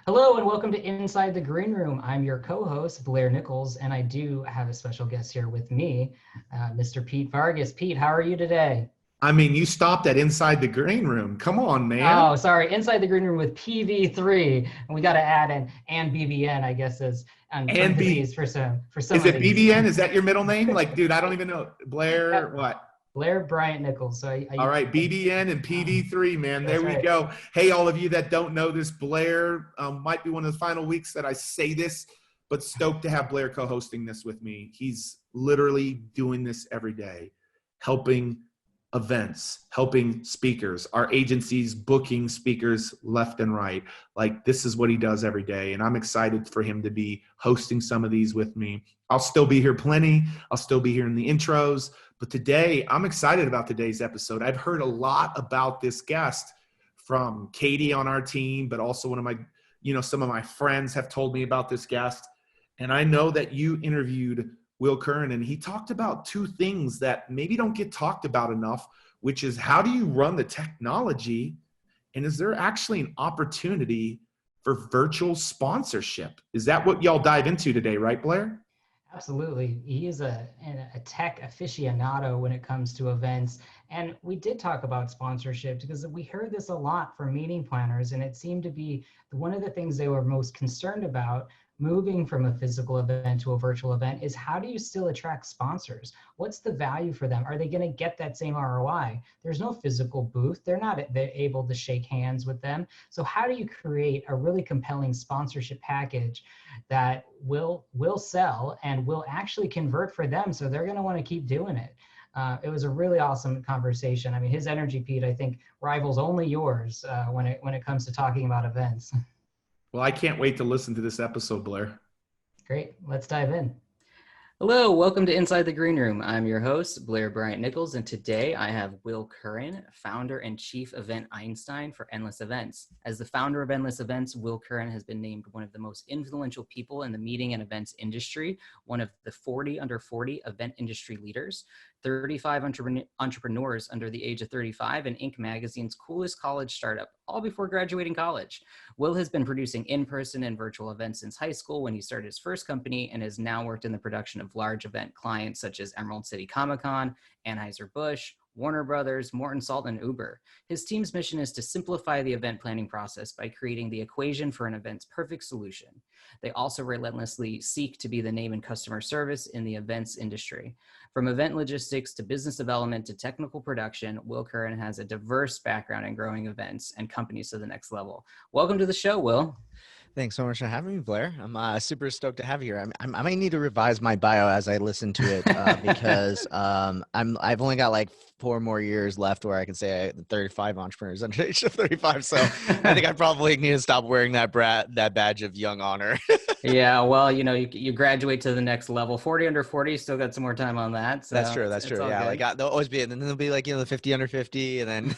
Hello and welcome to Inside the Greenroom. I'm your co-host, Blair Nichols, and I do have a special guest here with me, Mr. Pete Vargas. Pete, how are you today? I mean, you stopped at Inside the Green Room. Come on, man. Oh, sorry, Inside the Greenroom with PV3. And we got to add an and BBN, I guess, as on And parentheses B, for some is of it these. BBN? Is that your middle name? Like, dude, I don't even know. Blair, Yep, what? Blair Bryant Nichols. So All right, BBN and uh, PV3, man. There that's we right. go. Hey, all of you that don't know this, Blair might be one of the final weeks that I say this, but stoked to have Blair co-hosting this with me. He's literally doing this every day, helping events, helping speakers, our agencies booking speakers left and right. Like, this is what he does every day. And I'm excited for him to be hosting some of these with me. I'll still be here plenty. I'll still be here in the intros. But today, I'm excited about today's episode. I've heard a lot about this guest from Katie on our team, but also some of my friends have told me about this guest. And I know that you interviewed Will Curran, and he talked about two things that maybe don't get talked about enough, which is how do you run the technology, and is there actually an opportunity for virtual sponsorship? Is that what y'all dive into today, right, Blair? Absolutely. He is a tech aficionado when it comes to events. And we did talk about sponsorship because we heard this a lot from meeting planners, and it seemed to be one of the things they were most concerned about moving from a physical event to a virtual event is how do you still attract sponsors? What's the value for them? Are they going to get that same ROI? There's no physical booth. They're able to shake hands with them. So how do you create a really compelling sponsorship package that will sell and will actually convert for them? So they're going to want to keep doing it. It was a really awesome conversation. I mean, his energy, Pete, I think rivals only yours when it comes to talking about events. Well, I can't wait to listen to this episode, Blair. Great. Let's dive in. Hello, welcome to Inside the Green Room. I'm your host, Blair Bryant Nichols, and today I have Will Curran, founder and chief event Einstein for Endless Events. As the founder of Endless Events, Will Curran has been named one of the most influential people in the meeting and events industry, one of the 40 under 40 event industry leaders, 35 entrepreneurs under the age of 35, and Inc. magazine's coolest college startup, all before graduating college. Will has been producing in-person and virtual events since high school when he started his first company and has now worked in the production of large event clients such as Emerald City Comic-Con, Anheuser-Busch, Warner Brothers, Morton Salt, and Uber. His team's mission is to simplify the event planning process by creating the equation for an event's perfect solution. They also relentlessly seek to be the name in customer service in the events industry. From event logistics to business development to technical production, Will Curran has a diverse background in growing events and companies to the next level. Welcome to the show, Will. Thanks so much for having me, Blair. I'm super stoked to have you here. I might need to revise my bio as I listen to it because I've only got like 4 more years left where I can say 35 entrepreneurs under the age of 35. So I think I probably need to stop wearing that badge of young honor. Yeah, well, you graduate to the next level. 40 under 40, still got some more time on that. So That's true. That's it's true. all Yeah, good. like there'll always be, and then there'll be like the 50 under 50, and then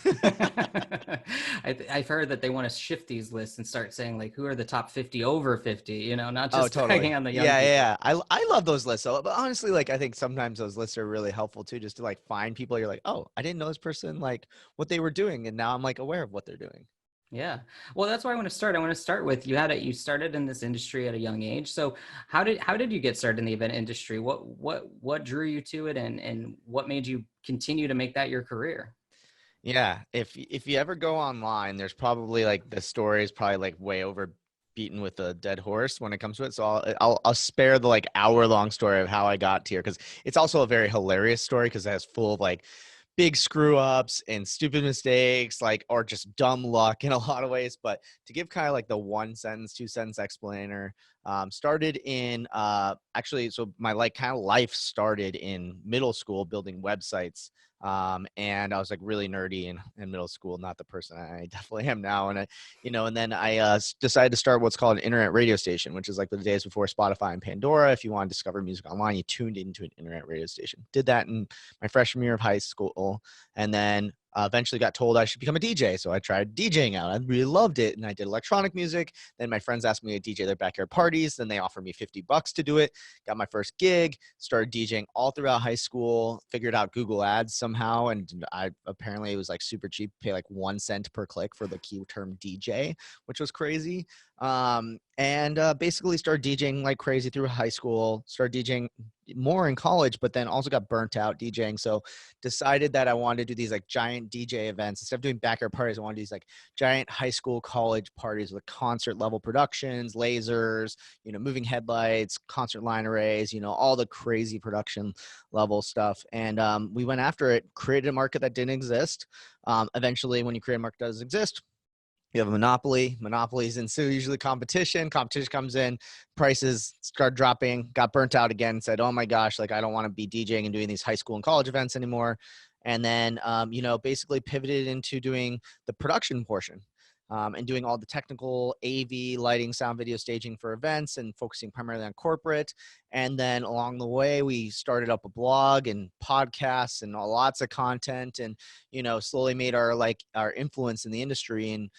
I've heard that they want to shift these lists and start saying like, who are the top 50 over 50? Not just totally. tagging on the young Yeah, people. yeah. I love those lists. So, but honestly, like I think sometimes those lists are really helpful too, just to like find people. You're like, oh, I didn't know this person, like what they were doing, and now I'm like aware of what they're doing. Yeah. Well, that's where I want to start. I want to start with you started in this industry at a young age. So how did you get started in the event industry? What drew you to it and what made you continue to make that your career? Yeah, if you ever go online, there's probably like the story is probably like way over beaten with a dead horse when it comes to it. So I'll spare the like hour-long story of how I got here because it's also a very hilarious story because it's full of like big screw ups and stupid mistakes, like, or just dumb luck in a lot of ways. But to give kind of like the 1 sentence, 2 sentence explainer, started in actually, so my like kind of life started in middle school building websites. And I was like really nerdy in middle school, not the person I definitely am now. And then I decided to start what's called an internet radio station, which is like the days before Spotify and Pandora. If you want to discover music online, you tuned into an internet radio station. Did that in my freshman year of high school. And then Eventually got told I should become a DJ. So I tried DJing out. I really loved it. And I did electronic music. Then my friends asked me to DJ their backyard parties. Then they offered me $50 to do it. Got my first gig, started DJing all throughout high school, figured out Google Ads somehow. And apparently it was like super cheap, pay like 1 cent per click for the key term DJ, which was crazy. And basically started DJing like crazy through high school, started DJing more in college, but then also got burnt out DJing. So decided that I wanted to do these like giant DJ events. Instead of doing backyard parties, I wanted to do these like giant high school, college parties with concert level productions, lasers, moving headlights, concert line arrays, all the crazy production level stuff. And we went after it, created a market that didn't exist. Eventually, when you create a market that doesn't exist, you have a monopoly. Monopolies ensue, usually competition. Competition comes in, prices start dropping, got burnt out again, said, oh my gosh, like I don't want to be DJing and doing these high school and college events anymore. And then, basically pivoted into doing the production portion. And doing all the technical AV, lighting, sound, video staging for events and focusing primarily on corporate. And then along the way, we started up a blog and podcasts and lots of content and, slowly made our influence in the industry and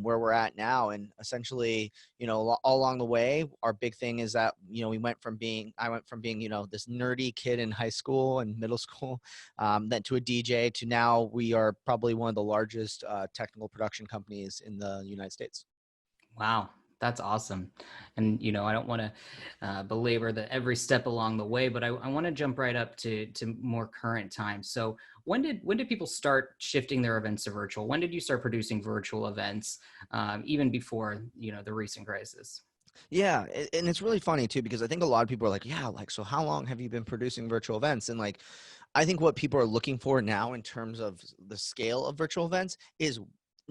where we're at now. And essentially, all along the way, our big thing is that, I went from being, this nerdy kid in high school and middle school, then to a DJ, to now we are probably one of the largest technical production companies in the United States. Wow, that's awesome. And, I don't want to belabor every step along the way, but I want to jump right up to more current times. So when did people start shifting their events to virtual? When did you start producing virtual events, even before, the recent crisis? Yeah. And it's really funny too, because I think a lot of people are like, yeah, like, so how long have you been producing virtual events? And like, I think what people are looking for now in terms of the scale of virtual events is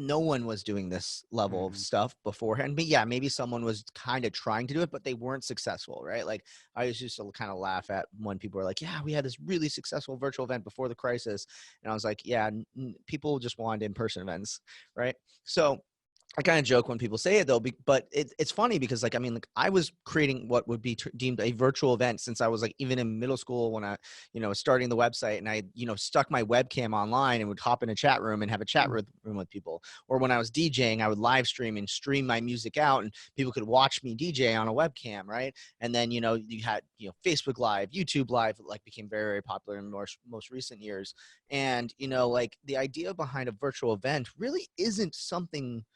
no one was doing this level of stuff beforehand. But yeah, maybe someone was kind of trying to do it, but they weren't successful, right? Like I used to kind of laugh at when people were like, yeah, we had this really successful virtual event before the crisis. And I was like, yeah, people just wanted in-person events, right? So I kind of joke when people say it though, but it's funny because I was creating what would be deemed a virtual event since I was like even in middle school when I, starting the website, and I, stuck my webcam online and would hop in a chat room and have a chat room with people. Or when I was DJing, I would live stream and stream my music out and people could watch me DJ on a webcam. Right. And then, you had, Facebook Live, YouTube Live, like became very, very popular in most recent years. And, the idea behind a virtual event really isn't something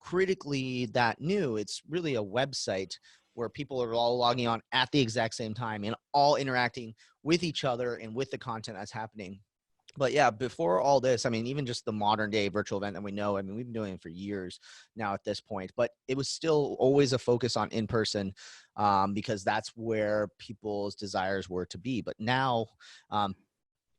critically that new. It's really a website where people are all logging on at the exact same time and all interacting with each other and with the content that's happening. But yeah, before all this, even just the modern day virtual event that we know, we've been doing it for years now at this point, but it was still always a focus on in-person because that's where people's desires were to be. But now,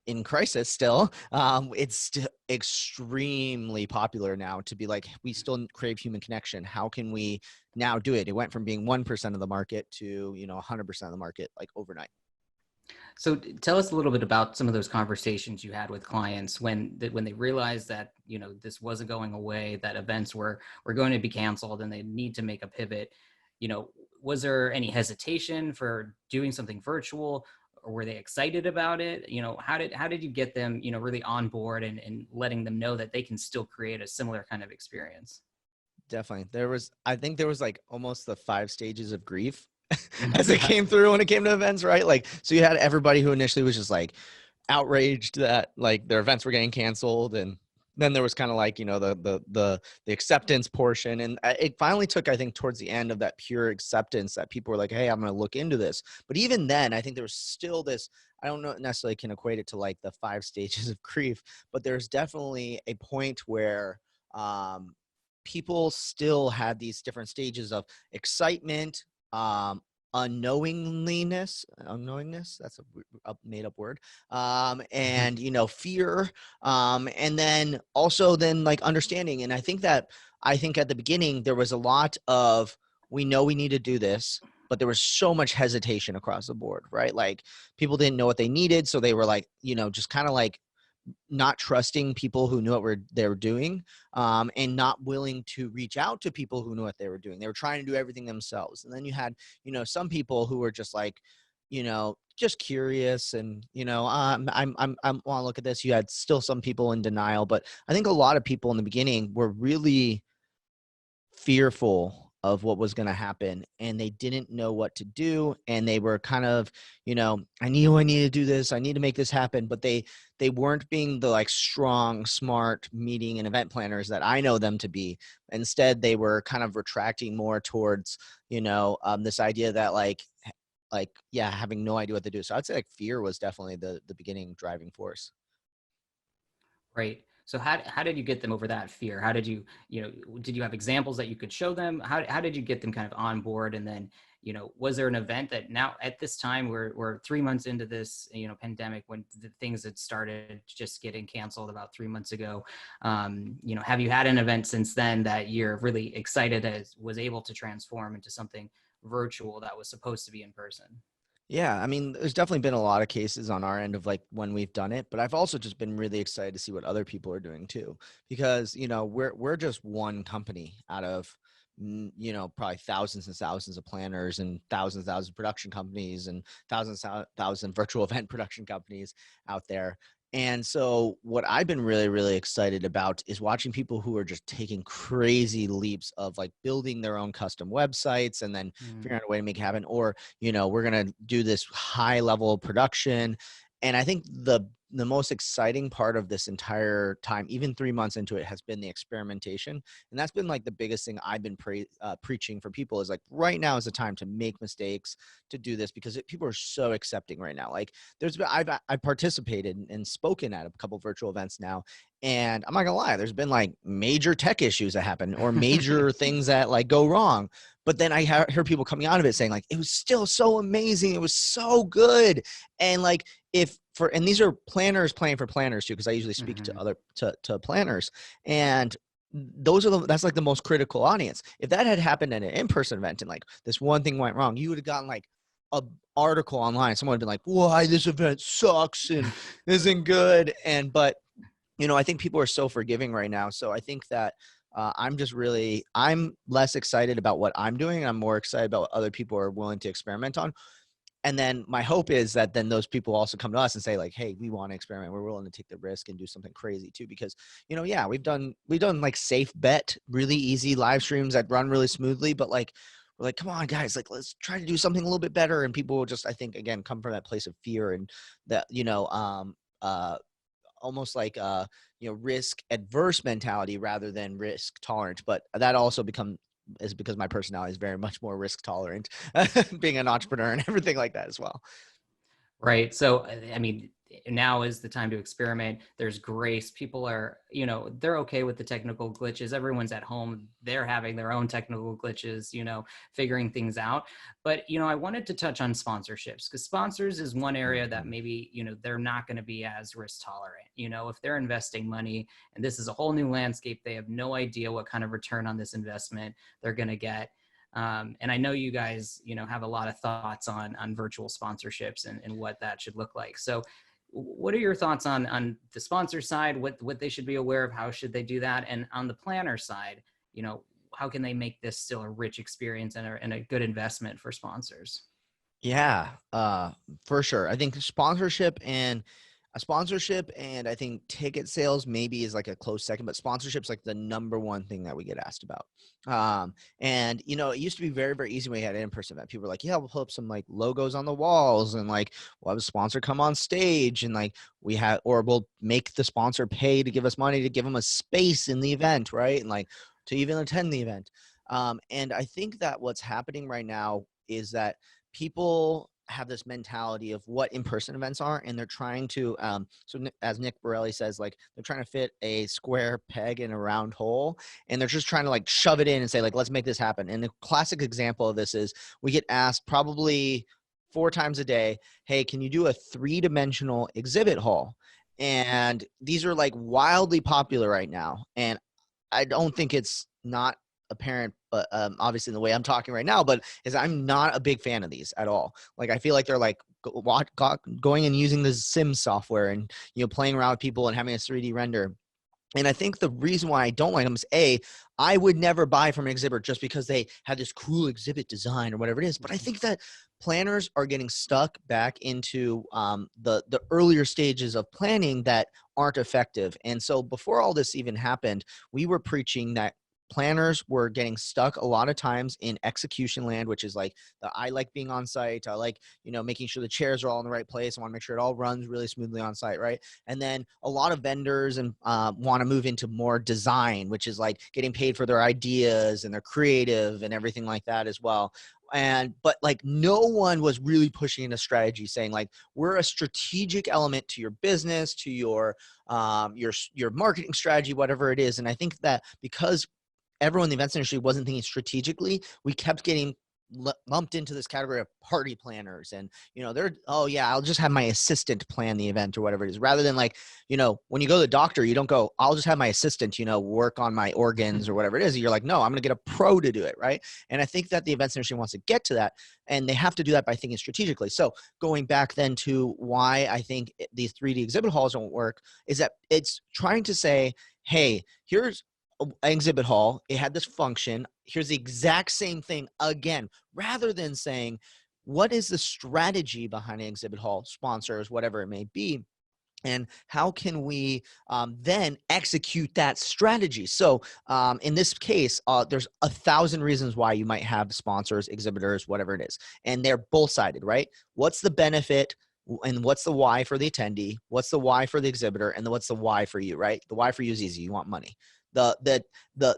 in crisis still, it's still extremely popular now to be like, we still crave human connection. How can we now do it? It went from being 1% of the market to 100% of the market like overnight. So tell us a little bit about some of those conversations you had with clients when they realized that this wasn't going away, that events were going to be canceled and they need to make a pivot. Was there any hesitation for doing something virtual? Or were they excited about it? How did you get them, really on board and letting them know that they can still create a similar kind of experience? Definitely. I think there was like almost the 5 stages of grief as it came through when it came to events, right? Like, so you had everybody who initially was just like outraged that like their events were getting canceled, and then there was kind of like, the acceptance portion. And it finally took, I think, towards the end of that pure acceptance that people were like, hey, I'm going to look into this. But even then, I think there was still this, I don't know necessarily can equate it to like the 5 stages of grief, but there's definitely a point where people still had these different stages of excitement, unknowingness, that's a made up word, and fear, and then also then like understanding. And I think at the beginning there was a lot of, we know we need to do this, but there was so much hesitation across the board, right? Like people didn't know what they needed, so they were like, just kind of like not trusting people who knew what they were doing, and not willing to reach out to people who knew what they were doing. They were trying to do everything themselves. And then you had, some people who were just like, just curious and, I want to look at this. You had still some people in denial, but I think a lot of people in the beginning were really fearful of what was going to happen, and they didn't know what to do. And they were kind of, I need to do this. I need to make this happen. But they weren't being the like strong, smart meeting and event planners that I know them to be. Instead, they were kind of retracting more towards, this idea that having no idea what to do. So I'd say like fear was definitely the beginning driving force. Right. So how did you get them over that fear? How did you, did you have examples that you could show them? How did you get them kind of on board? And then, was there an event that now at this time we're 3 months into this, pandemic, when the things had started just getting canceled about 3 months ago? Have you had an event since then that you're really excited as was able to transform into something virtual that was supposed to be in person? Yeah, I mean, there's definitely been a lot of cases on our end of like when we've done it, but I've also just been really excited to see what other people are doing too, because we're just one company out of probably thousands and thousands of planners and thousands of production companies and thousand virtual event production companies out there. And so what I've been really, really excited about is watching people who are just taking crazy leaps of like building their own custom websites and then figuring out a way to make it happen. Or, we're going to do this high level production. And I think the most exciting part of this entire time, even 3 months into it, has been the experimentation. And that's been like the biggest thing I've been preaching for people is like, right now is the time to make mistakes, to do this, because people are so accepting right now. Like I've participated and spoken at a couple virtual events now. And I'm not gonna lie, there's been like major tech issues that happen or major things that like go wrong. But then I hear people coming out of it saying like, it was still so amazing. It was so good. And like, and these are planners playing for planners too, because I usually speak to other to planners, and that's like the most critical audience. If that had happened at an in-person event and like this one thing went wrong, you would have gotten like a article online. Someone would have been like, why this event sucks and isn't good. But I think people are so forgiving right now. So I think that I'm less excited about what I'm doing, and I'm more excited about what other people are willing to experiment on. And then my hope is that then those people also come to us and say like, hey, we want to experiment. We're willing to take the risk and do something crazy too. Because, we've done like safe bet, really easy live streams that run really smoothly, but like, we're like, come on guys, like, let's try to do something a little bit better. And people will just, I think, again, come from that place of fear and that, almost like risk adverse mentality rather than risk tolerant. But that also is because my personality is very much more risk tolerant, being an entrepreneur and everything like that as well. Right. So, I mean, now is the time to experiment. There's grace. People are, they're okay with the technical glitches. Everyone's at home. They're having their own technical glitches, figuring things out. But, I wanted to touch on sponsorships, because sponsors is one area that maybe, they're not going to be as risk tolerant. If they're investing money and this is a whole new landscape, they have no idea what kind of return on this investment they're going to get. And I know you guys, have a lot of thoughts on virtual sponsorships and what that should look like. So what are your thoughts on the sponsor side, what they should be aware of, how should they do that? And on the planner side, how can they make this still a rich experience and a good investment for sponsors? Yeah, for sure. I think sponsorship and I think ticket sales maybe is like a close second, but sponsorship's like the number one thing that we get asked about. And it used to be very, very easy when we had an in-person event. People were like, yeah, we'll put up some like logos on the walls and like we'll have a sponsor come on stage and like or we'll make the sponsor pay to give us money to give them a space in the event, right? And like to even attend the event. And I think that what's happening right now is that people have this mentality of what in-person events are, and they're trying to as Nick Borelli says, like they're trying to fit a square peg in a round hole, and they're just trying to like shove it in and say like, let's make this happen. And the classic example of this is we get asked probably 4 times a day, hey, can you do a 3-dimensional exhibit hall? And these are like wildly popular right now, and I don't think it's not apparent, but obviously in the way I'm talking right now, but is I'm not a big fan of these at all. Like I feel like they're like going and using the sim software and playing around with people and having a 3D render. And I think the reason why I don't like them is I would never buy from an exhibitor just because they have this cool exhibit design or whatever it is. But I think that planners are getting stuck back into the earlier stages of planning that aren't effective. And so before all this even happened, we were preaching that planners were getting stuck a lot of times in execution land, which is like I like being on site. I like, making sure the chairs are all in the right place. I want to make sure it all runs really smoothly on site, right? And then a lot of vendors and want to move into more design, which is like getting paid for their ideas and their creative and everything like that as well. But like no one was really pushing a strategy saying like, we're a strategic element to your business, to your marketing strategy, whatever it is. And I think that because everyone in the events industry wasn't thinking strategically, we kept getting lumped into this category of party planners. And, oh yeah, I'll just have my assistant plan the event or whatever it is, rather than like, when you go to the doctor, you don't go, I'll just have my assistant, work on my organs or whatever it is. You're like, no, I'm going to get a pro to do it. Right. And I think that the events industry wants to get to that, and they have to do that by thinking strategically. So going back then to why I think these 3D exhibit halls don't work is that it's trying to say, hey, here's an exhibit hall. It had this function. Here's the exact same thing again, rather than saying, what is the strategy behind an exhibit hall, sponsors, whatever it may be, and how can we then execute that strategy? So in this case, there's 1,000 reasons why you might have sponsors, exhibitors, whatever it is, and they're both sided, right? What's the benefit? And what's the why for the attendee? What's the why for the exhibitor? And then what's the why for you, right? The why for you is easy. You want money. The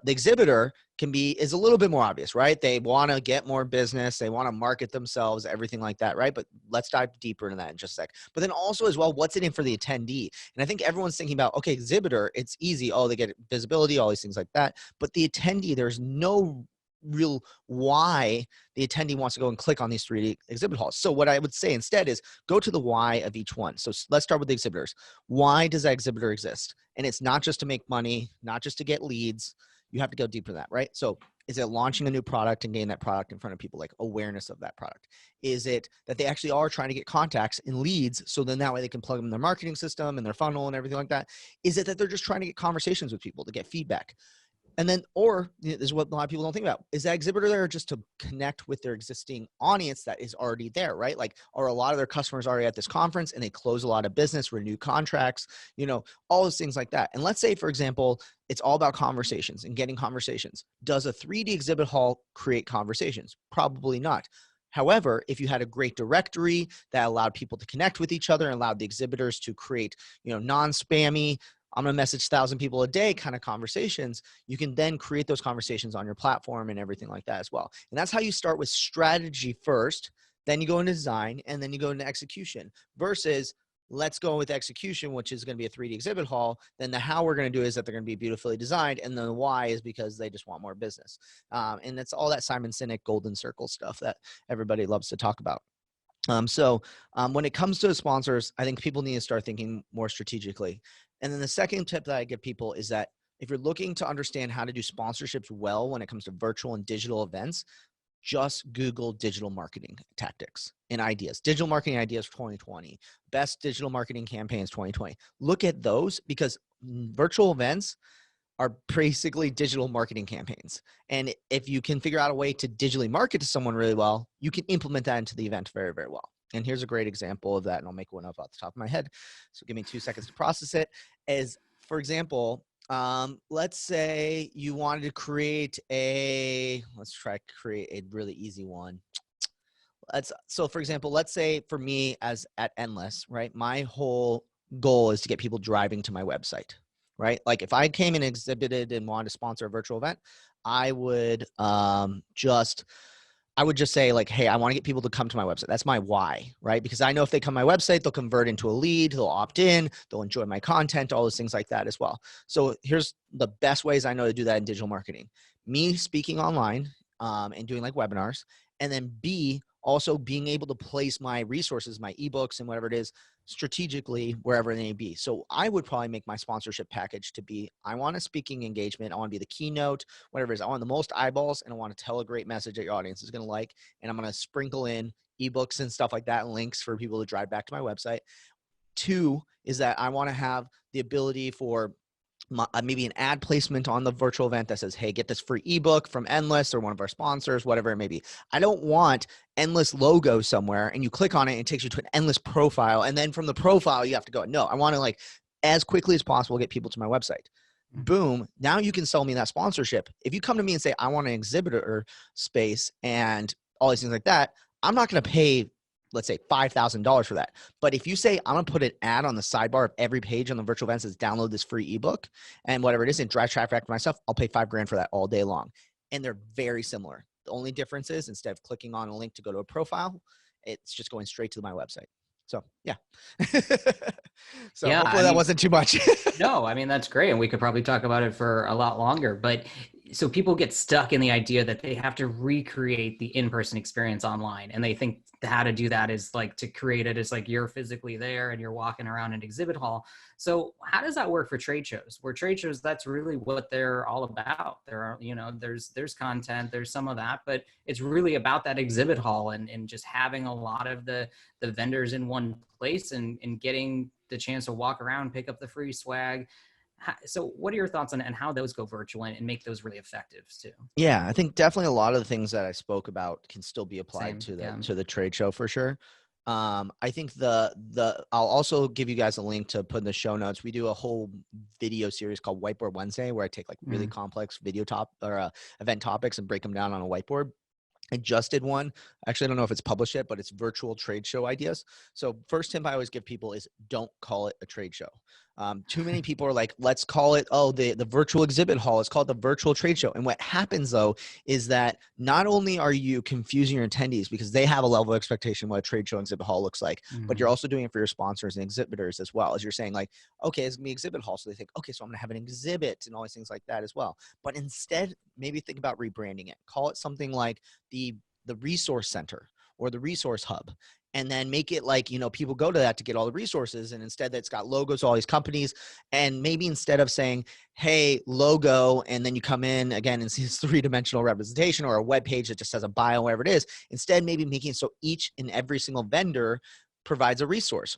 exhibitor is a little bit more obvious, right? They want to get more business. They want to market themselves, everything like that, right? But let's dive deeper into that in just a sec. But then also as well, what's it in for the attendee? And I think everyone's thinking about, okay, exhibitor, it's easy. Oh, they get visibility, all these things like that. But the attendee, there's no real why the attendee wants to go and click on these 3D exhibit halls. So what I would say instead is go to the why of each one. So let's start with the exhibitors. Why does that exhibitor exist? And it's not just to make money, not just to get leads. You have to go deeper than that, right? So is it launching a new product and getting that product in front of people, like awareness of that product? Is it that they actually are trying to get contacts and leads, so then that way they can plug them in their marketing system and their funnel and everything like that? Is it that they're just trying to get conversations with people to get feedback? And then, or this is what a lot of people don't think about, is that exhibitor there just to connect with their existing audience that is already there, right? Like, are a lot of their customers already at this conference and they close a lot of business, renew contracts, all those things like that. And let's say, for example, it's all about conversations and getting conversations. Does a 3D exhibit hall create conversations? Probably not. However, if you had a great directory that allowed people to connect with each other and allowed the exhibitors to create, non-spammy, I'm going to message 1,000 people a day kind of conversations, you can then create those conversations on your platform and everything like that as well. And that's how you start with strategy first, then you go into design, and then you go into execution, versus let's go with execution, which is going to be a 3D exhibit hall. Then the how we're going to do is that they're going to be beautifully designed. And then the why is because they just want more business. And that's all that Simon Sinek golden circle stuff that everybody loves to talk about. So when it comes to sponsors, I think people need to start thinking more strategically. And then the second tip that I give people is that if you're looking to understand how to do sponsorships well when it comes to virtual and digital events, just Google digital marketing tactics and ideas. Digital marketing ideas 2020, best digital marketing campaigns 2020. Look at those, because virtual events are basically digital marketing campaigns. And if you can figure out a way to digitally market to someone really well, you can implement that into the event very, very well. And here's a great example of that, and I'll make one up off the top of my head. So give me 2 seconds to process it. As, for example, let's say you wanted to create let's try to create a really easy one. So for example, let's say for me as at Endless, right? My whole goal is to get people driving to my website, right? Like if I came and exhibited and wanted to sponsor a virtual event, I would just say like, hey, I want to get people to come to my website. That's my why, right? Because I know if they come to my website, they'll convert into a lead, they'll opt in, they'll enjoy my content, all those things like that as well. So here's the best ways I know to do that in digital marketing. Me speaking online and doing like webinars, and then B, also being able to place my resources, my ebooks and whatever it is, strategically wherever they may be. So I would probably make my sponsorship package to be, I want a speaking engagement. I want to be the keynote, whatever it is. I want the most eyeballs, and I want to tell a great message that your audience is going to like. And I'm going to sprinkle in ebooks and stuff like that and links for people to drive back to my website. 2 is that I want to have the ability for maybe an ad placement on the virtual event that says, hey, get this free ebook from Endless or one of our sponsors, whatever it may be. I don't want Endless logo somewhere and you click on it and it takes you to an Endless profile. And then from the profile, you have to go. No, I want to like as quickly as possible get people to my website. Boom. Now you can sell me that sponsorship. If you come to me and say, I want an exhibitor space and all these things like that, I'm not going to pay, let's say $5,000 for that. But if you say, I'm going to put an ad on the sidebar of every page on the virtual events says download this free ebook and whatever it is and drive traffic back to myself, I'll pay $5,000 for that all day long. And they're very similar. The only difference is instead of clicking on a link to go to a profile, it's just going straight to my website. So yeah. So Yeah, hopefully that wasn't too much. No, I mean, that's great. And we could probably talk about it for a lot longer. But so people get stuck in the idea that they have to recreate the in-person experience online. And they think how to do that is like to create it as like you're physically there and you're walking around an exhibit hall. So how does that work for trade shows? Where trade shows, that's really what they're all about. There are, you know, there's content, there's some of that, but it's really about that exhibit hall and just having a lot of the vendors in one place and getting the chance to walk around, pick up the free swag. So what are your thoughts on and how those go virtual and make those really effective too? Yeah, I think definitely a lot of the things that I spoke about can still be applied Same, to the trade show for sure. I think I'll also give you guys a link to put in the show notes. We do a whole video series called Whiteboard Wednesday where I take like really complex event topics and break them down on a whiteboard. I just did one. Actually, I don't know if it's published yet, but it's virtual trade show ideas. So first tip I always give people is don't call it a trade show. Too many people are like, let's call it, the virtual exhibit hall. It's called the virtual trade show. And what happens though, is that not only are you confusing your attendees because they have a level of expectation what a trade show exhibit hall looks like, but you're also doing it for your sponsors and exhibitors as well. As you're saying like, okay, it's gonna be exhibit hall. So they think, okay, so I'm gonna have an exhibit and all these things like that as well. But instead, maybe think about rebranding it. Call it something like the resource center or the resource hub, and then make it like, you know, people go to that to get all the resources. And instead that's got logos, all these companies. And maybe instead of saying, hey, logo, and then you come in again and see this 3-dimensional representation or a web page that just has a bio, whatever it is, instead maybe making it so each and every single vendor provides a resource.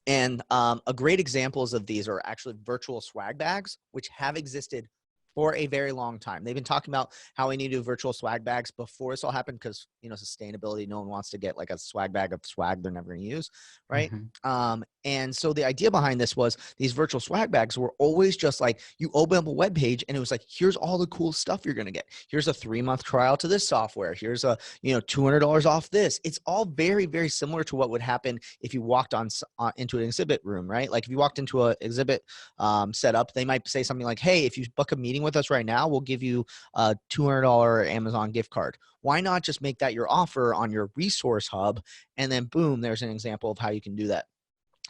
And a great examples of these are actually virtual swag bags, which have existed for a very long time. They've been talking about how we need to do virtual swag bags before this all happened because, you know, sustainability, no one wants to get like a swag bag of swag they're never going to use, right? And so the idea behind this was these virtual swag bags were always just like you open up a web page and it was like, here's all the cool stuff you're going to get. Here's a 3-month trial to this software. Here's a, you know, $200 off this. It's all very, very similar to what would happen if you walked into an exhibit room, right? Like if you walked into an exhibit setup, they might say something like, hey, if you book a meeting with us right now, we'll give you a $200 Amazon gift card. Why not just make that your offer on your resource hub? And then boom, there's an example of how you can do that.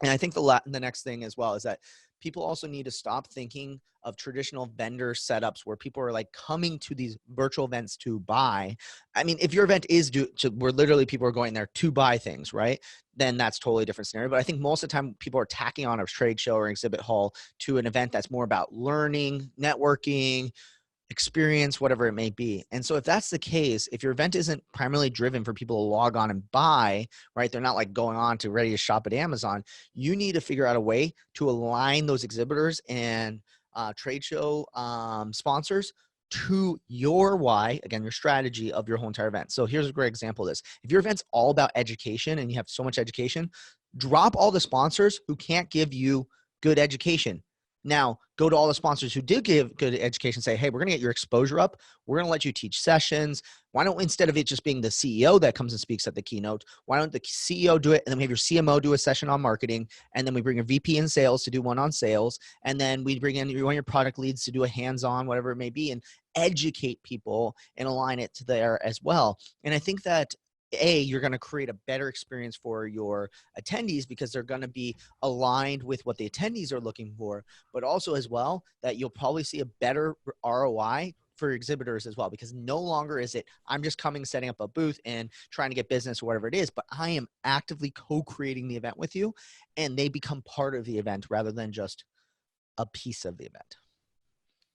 And I think the next thing as well is that people also need to stop thinking of traditional vendor setups where people are like coming to these virtual events to buy. I mean, if your event is where literally people are going there to buy things, right? Then that's totally a different scenario. But I think most of the time people are tacking on a trade show or exhibit hall to an event that's more about learning, networking, experience, whatever it may be. And so if that's the case, if your event isn't primarily driven for people to log on and buy, right, they're not like going on to ready to shop at Amazon, you need to figure out a way to align those exhibitors and trade show sponsors to your why, again, your strategy of your whole entire event. So here's a great example of this. If your event's all about education and you have so much education, drop all the sponsors who can't give you good education. Now, go to all the sponsors who did give good education, say, hey, we're going to get your exposure up. We're going to let you teach sessions. Why don't, instead of it just being the CEO that comes and speaks at the keynote, why don't the CEO do it? And then we have your CMO do a session on marketing. And then we bring a VP in sales to do one on sales. And then we bring in one of your product leads to do a hands-on, whatever it may be, and educate people and align it to there as well. And I think that you're going to create a better experience for your attendees because they're going to be aligned with what the attendees are looking for, but also as well that you'll probably see a better ROI for exhibitors as well, because no longer is it, I'm just coming, setting up a booth and trying to get business or whatever it is, but I am actively co-creating the event with you and they become part of the event rather than just a piece of the event.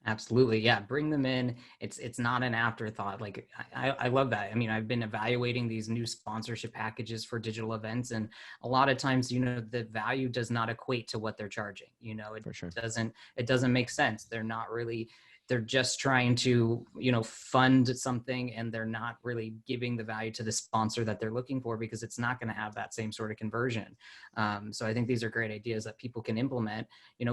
Absolutely. Yeah. Bring them in. It's not an afterthought. Like I love that. I mean, I've been evaluating these new sponsorship packages for digital events, and a lot of times, the value does not equate to what they're charging. It For sure. doesn't make sense. They're just trying to, fund something, and they're not really giving the value to the sponsor that they're looking for, because it's not going to have that same sort of conversion. So I think these are great ideas that people can implement,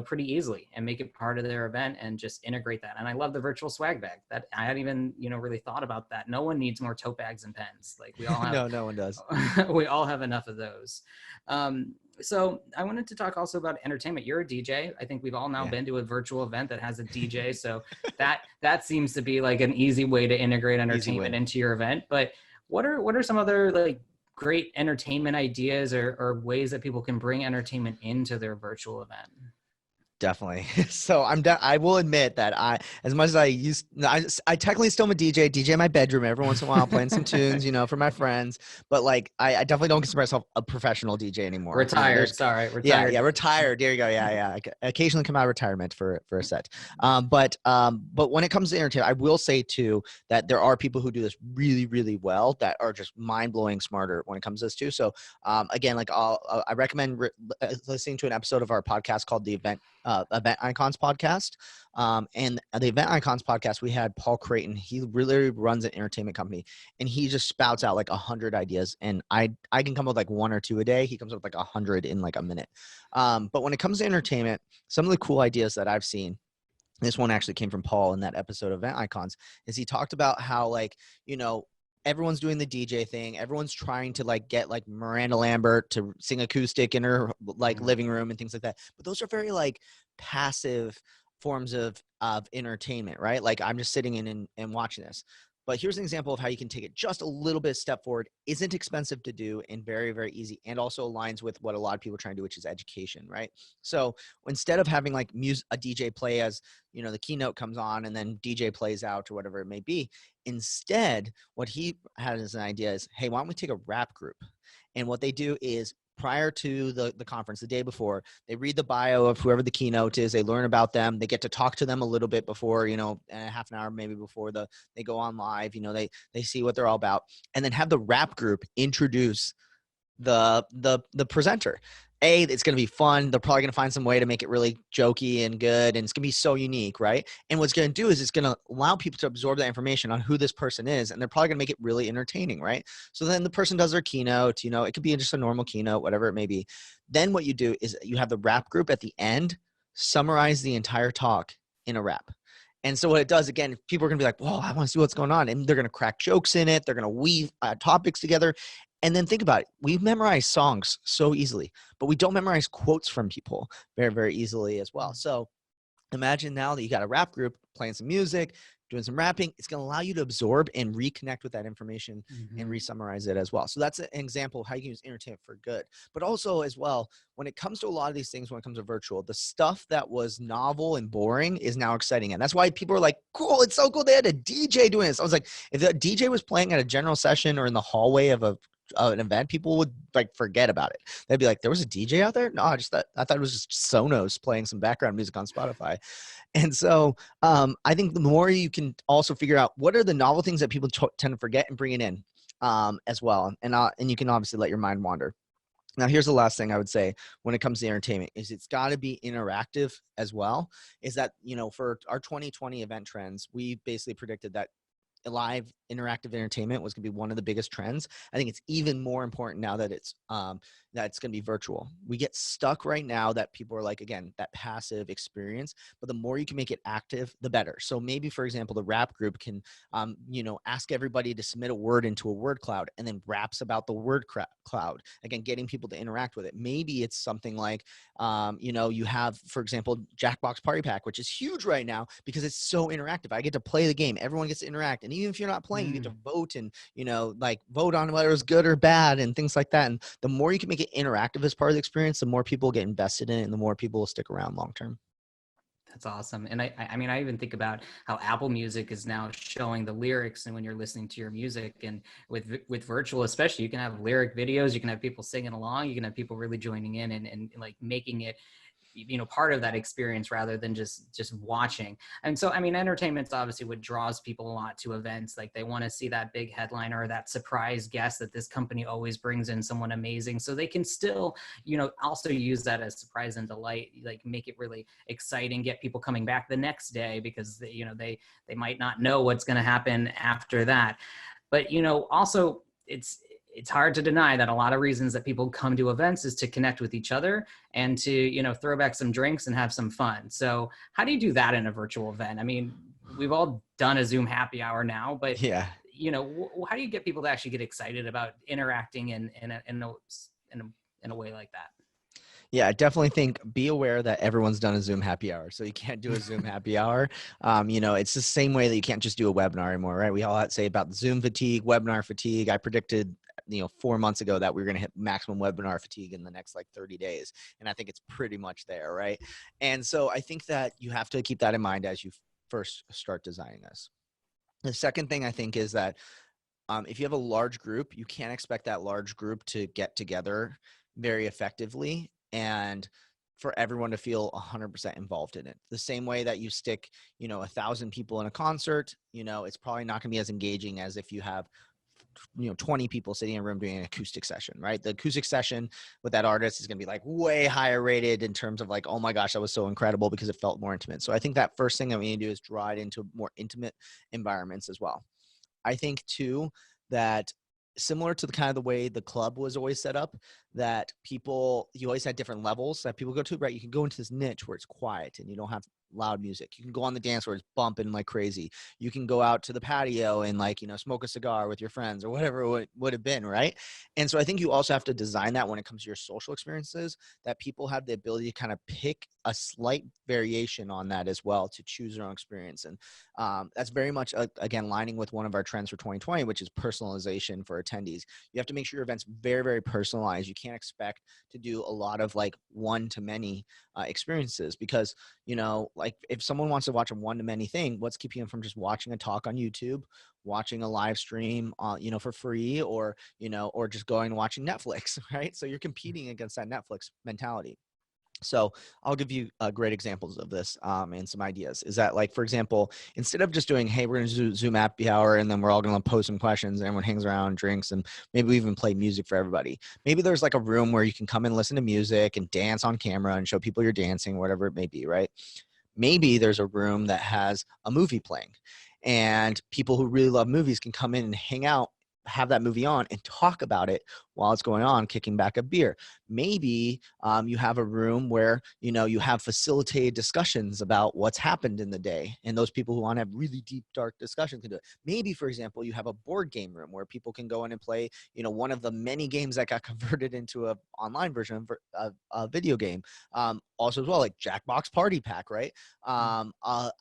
pretty easily, and make it part of their event, and just integrate that. And I love the virtual swag bag. That I hadn't even, really thought about that. No one needs more tote bags and pens. Like we all have, No, no one does. we all have enough of those. So I wanted to talk also about entertainment. You're a DJ. I think we've all now been to a virtual event that has a DJ. So that seems to be like an easy way to integrate entertainment into your event. But what are some other like great entertainment ideas or ways that people can bring entertainment into their virtual event? Definitely. So I will admit that as much as I technically still am a DJ in my bedroom every once in a while, playing some tunes, for my friends. But like, I definitely don't consider myself a professional DJ anymore. Retired. Sorry. Retired. Yeah. Retired. There you go. Yeah. I occasionally come out of retirement for a set. But when it comes to entertainment, I will say too, that there are people who do this really, really well that are just mind blowing smarter when it comes to this too. So, again, like I recommend listening to an episode of our podcast called the Event Icons podcast. And the Event Icons podcast, we had Paul Creighton. He really runs an entertainment company, and he just spouts out like 100 ideas. And I can come up with like 1 or 2 a day. He comes up with like 100 in like a minute. But when it comes to entertainment, some of the cool ideas that I've seen, this one actually came from Paul in that episode of Event Icons, is he talked about how like, everyone's doing the DJ thing. Everyone's trying to like get like Miranda Lambert to sing acoustic in her like living room and things like that. But those are very like passive forms of entertainment, right? Like I'm just sitting in and watching this. But here's an example of how you can take it just a little bit step forward. Isn't expensive to do and very, very easy, and also aligns with what a lot of people are trying to do, which is education, right? So instead of having like a DJ play as, the keynote comes on and then DJ plays out or whatever it may be, instead, what he had as an idea is, hey, why don't we take a rap group? And what they do is, prior to the conference, the day before, they read the bio of whoever the keynote is. They learn about them. They get to talk to them a little bit before, half an hour maybe before they go on live. They see what they're all about, and then have the rap group introduce the presenter. It's going to be fun. They're probably going to find some way to make it really jokey and good, and it's going to be so unique, right? And what's going to do is it's going to allow people to absorb that information on who this person is, and they're probably going to make it really entertaining, right? So then the person does their keynote, it could be just a normal keynote, whatever it may be. Then what you do is you have the rap group at the end summarize the entire talk in a rap. And so what it does, again, people are going to be like, whoa, I want to see what's going on. And they're going to crack jokes in it. They're going to weave topics together. And then think about it. We memorize songs so easily, but we don't memorize quotes from people very, very easily as well. So imagine now that you got a rap group playing some music, doing some rapping. It's going to allow you to absorb and reconnect with that information and re-summarize it as well. So that's an example of how you can use entertainment for good. But also as well, when it comes to a lot of these things, when it comes to virtual, the stuff that was novel and boring is now exciting. And that's why people are like, cool, it's so cool they had a DJ doing this. I was like, if the DJ was playing at a general session or in the hallway of an event, people would like forget about it. They'd be like, there was a DJ out there? No, I thought it was just Sonos playing some background music on Spotify. And so I think the more you can also figure out what are the novel things that people tend to forget and bring it in as well. And you can obviously let your mind wander. Now, here's the last thing I would say when it comes to entertainment is it's got to be interactive as well. Is that, for our 2020 event trends, we basically predicted that live interactive entertainment was going to be one of the biggest trends. I think it's even more important now that it's going to be virtual. We get stuck right now that people are like, again, that passive experience, but the more you can make it active, the better. So maybe, for example, the rap group can, ask everybody to submit a word into a word cloud and then raps about the word cloud. Again, getting people to interact with it. Maybe it's something like, you have, for example, Jackbox Party Pack, which is huge right now because it's so interactive. I get to play the game. Everyone gets to interact. And even if you're not playing, you get to vote and, vote on whether it's good or bad and things like that. And the more you can make it interactive as part of the experience, the more people get invested in it and the more people will stick around long term. That's awesome. And I mean, I even think about how Apple Music is now showing the lyrics, and when you're listening to your music, and with virtual, especially, you can have lyric videos, you can have people singing along, you can have people really joining in and like making it part of that experience rather than just watching. And so, I mean, entertainment's obviously what draws people a lot to events. Like they want to see that big headliner or that surprise guest that this company always brings in someone amazing, so they can still, also use that as surprise and delight, like make it really exciting, get people coming back the next day because they might not know what's going to happen after that. But, also it's hard to deny that a lot of reasons that people come to events is to connect with each other and to, throw back some drinks and have some fun. So how do you do that in a virtual event? I mean, we've all done a Zoom happy hour now, but Yeah. How do you get people to actually get excited about interacting in a way like that? Yeah, I definitely think be aware that everyone's done a Zoom happy hour. So you can't do a Zoom happy hour. It's the same way that you can't just do a webinar anymore, right? We all had to say about Zoom fatigue, webinar fatigue. I predicted 4 months ago that we were going to hit maximum webinar fatigue in the next like 30 days. And I think it's pretty much there, right? And so I think that you have to keep that in mind as you first start designing this. The second thing I think is that if you have a large group, you can't expect that large group to get together very effectively and for everyone to feel 100% involved in it. The same way that you stick, 1,000 people in a concert, it's probably not going to be as engaging as if you have 20 people sitting in a room doing an acoustic session, right? The acoustic session with that artist is going to be like way higher rated in terms of like, oh my gosh, that was so incredible because it felt more intimate. So I think that first thing that we need to do is draw it into more intimate environments as well. I think too, that similar to the kind of the way the club was always set up, that you always had different levels that people go to, right? You can go into this niche where it's quiet and you don't have loud music. You can go on the dance floor, it's bumping like crazy. You can go out to the patio and smoke a cigar with your friends or whatever it would have been, right? And so I think you also have to design that when it comes to your social experiences, that people have the ability to kind of pick a slight variation on that as well to choose their own experience. And that's very much, again, lining with one of our trends for 2020, which is personalization for attendees. You have to make sure your event's very, very personalized. You can't expect to do a lot of like one-to-many experiences because, like if someone wants to watch a one-to-many thing, what's keeping them from just watching a talk on YouTube, watching a live stream, for free, or just going and watching Netflix, right? So you're competing against that Netflix mentality. So I'll give you great examples of this and some ideas. Is that like, for example, instead of just doing, hey, we're going to do Zoom happy hour and then we're all going to pose some questions and everyone hangs around, drinks, and maybe we even play music for everybody. Maybe there's like a room where you can come and listen to music and dance on camera and show people you're dancing, whatever it may be, right? Maybe there's a room that has a movie playing and people who really love movies can come in and hang out, have that movie on and talk about it while it's going on, kicking back a beer. Maybe you have a room where, you have facilitated discussions about what's happened in the day. And those people who want to have really deep, dark discussions can do it. Maybe, for example, you have a board game room where people can go in and play, one of the many games that got converted into an online version of a video game. Also as well, like Jackbox Party Pack, right? I